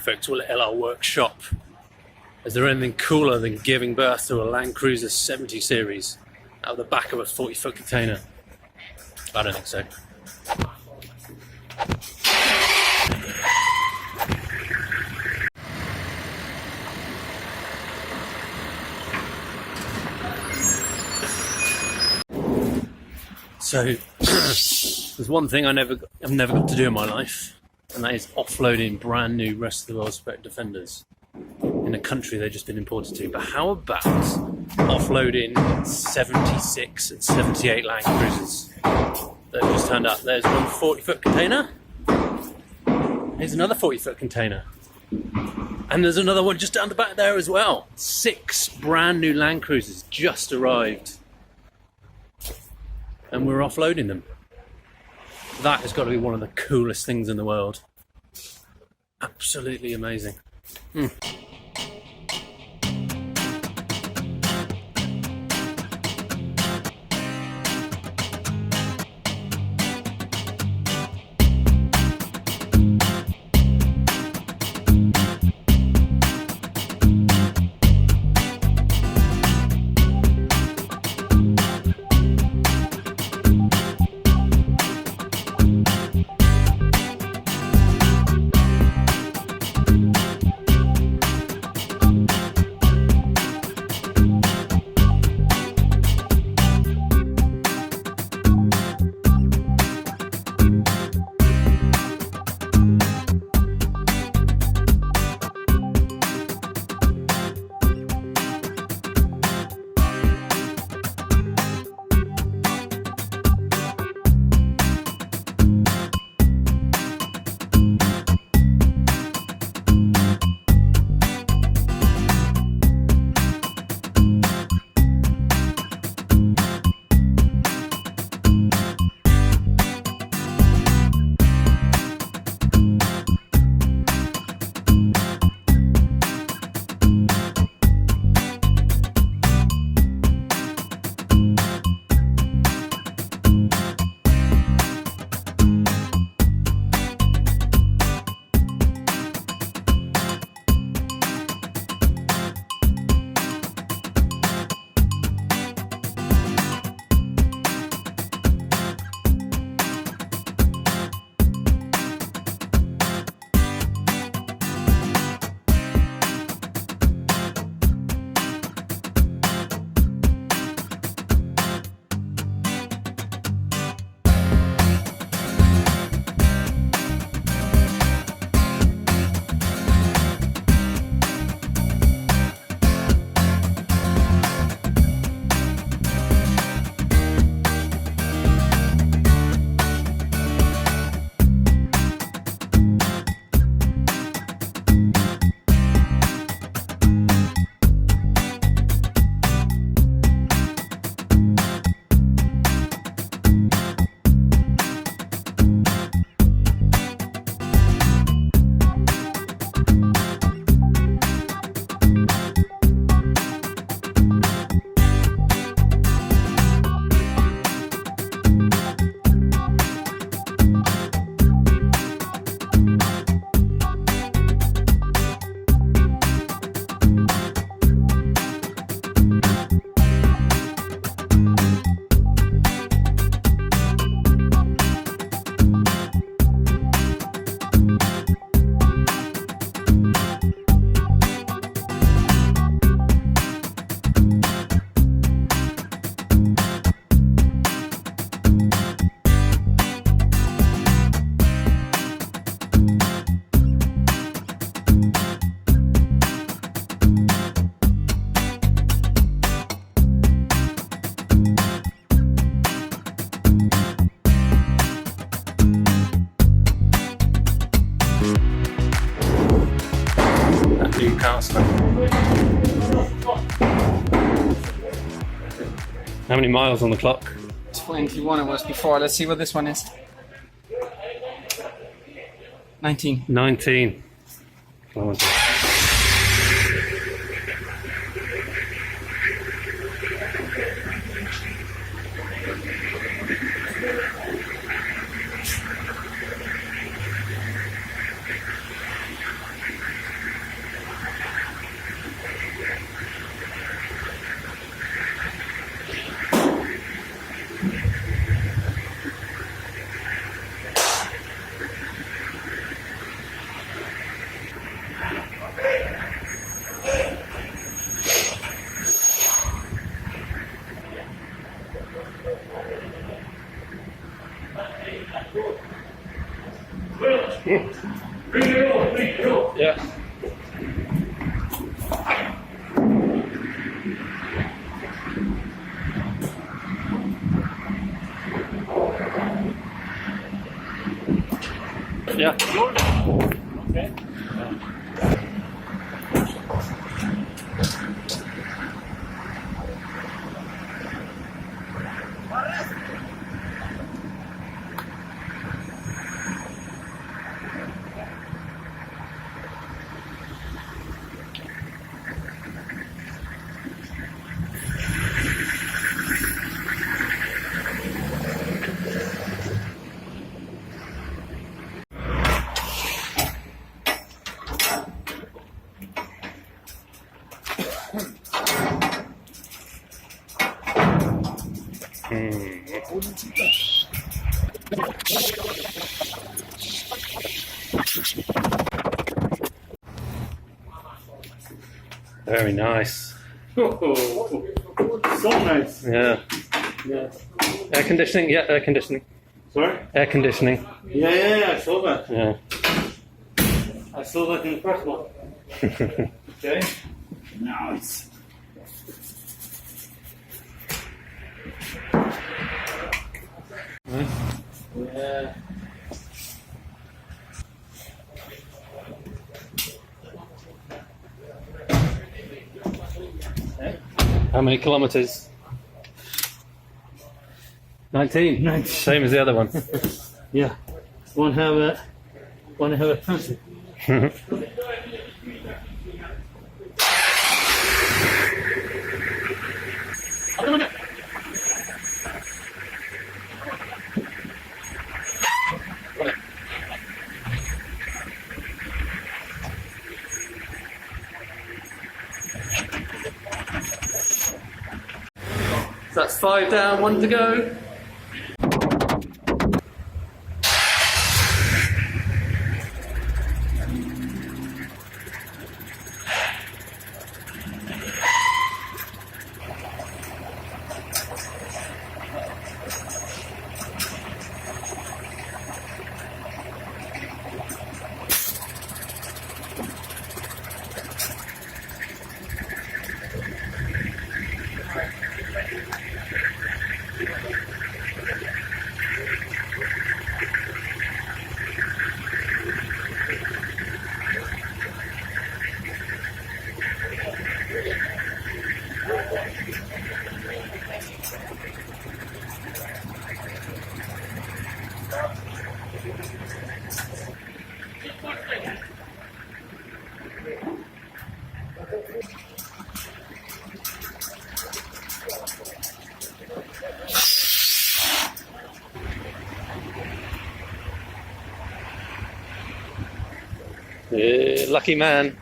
Virtual LR Workshop. Is there anything cooler than giving birth to a Land Cruiser 70 series out of the back of a 40-foot container? I don't think so. So, there's one thing I've never got to do in my life, and that is offloading brand new rest of the world spec Defenders in a country they've just been imported to. But how about offloading 76 and 78 Land Cruisers that have just turned up? There's one 40-foot container. Here's another 40-foot container. And there's another one just down the back there as well. 6 brand new Land Cruisers just arrived. And we're offloading them. That has got to be one of the coolest things in the world. Absolutely amazing. Newcastle. How many miles on the clock? 21 it was before. Let's see what this one is. 19. 19. Oh, Yeah. Yeah. Okay. Very nice. Oh, so nice. Yeah. Yeah. Air conditioning? Yeah, air conditioning. Sorry? Air conditioning. Yeah, I saw that. Yeah. I saw that in the first one. Okay. Nice. Yeah. How many kilometers? 19. 19. Same as the other one. Yeah. One have a pencil. So that's 5 down, 1 to go. Yeah, lucky man.